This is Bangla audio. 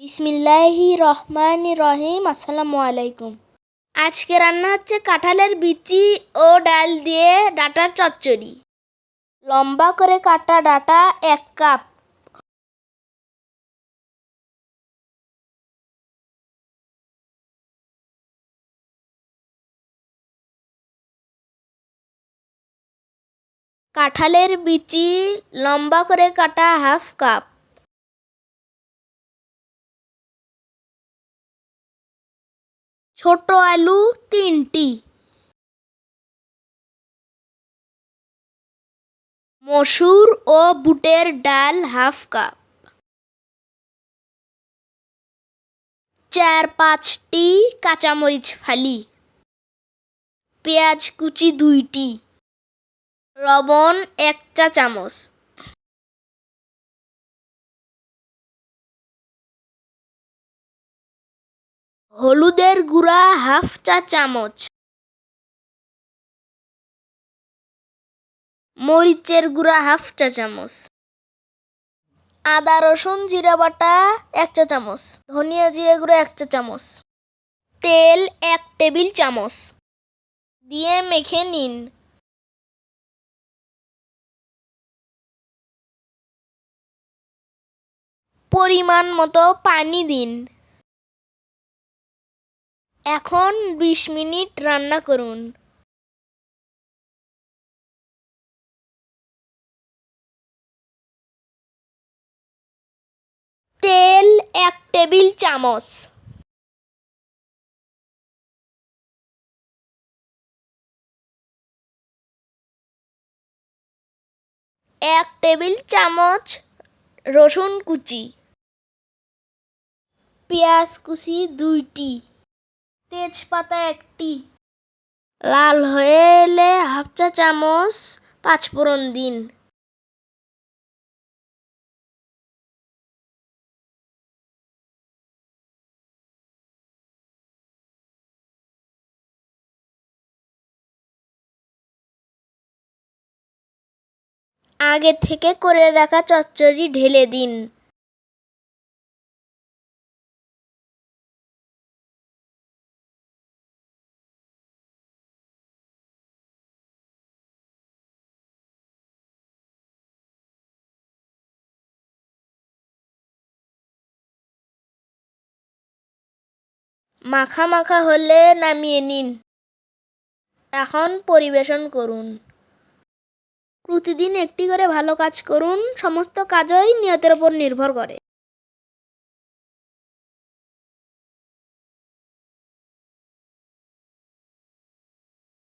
বিসমিল্লাহির রহমানির রহিম। আসসালামু আলাইকুম। আজকে রান্না হচ্ছে কাঁঠালের বিচি ও ডাল দিয়ে ডাঁটার চচ্চড়ি। লম্বা করে কাটা ডাঁটা 1 কাপ, কাঁঠালের বিচি লম্বা করে কাটা 1/2 কাপ, ছোট আলু 3টি, মসুর ও বুটের ডাল 1/2 কাপ, 4-5টি কাঁচামরিচ ফালি, পেঁয়াজ কুচি 2টি, লবণ 1 চা চামচ, হলুদের গুঁড়া 1/2 চা চামচ, মরিচের গুঁড়া 1/2 চা চামচ, আদা রসুন জিরা বাটা 1 চা চামচ, ধনিয়া জিরা গুঁড়া 1 চা চামচ, তেল 1 টেবিল চামচ দিয়ে মেখে নিন। পরিমাণ মতো পানি দিন। এখন 20 মিনিট রান্না করুন। তেল 1 টেবিল চামচ, এক টেবিল চামচ রসুন কুচি, পেঁয়াজ কুচি 2টি, তেজপাতা 1টি, লাল হয়ে এলে 1/2 চা চামচ পাঁচফোড়ন দিন। আগে থেকে করে রাখা চচ্চড়ি ঢেলে দিন। মাখা মাখা হলে নামিয়ে নিন। এখন পরিবেশন করুন। প্রতিদিন একটি করে ভালো কাজ করুন। সমস্ত কাজই নিয়তের উপর নির্ভর করে।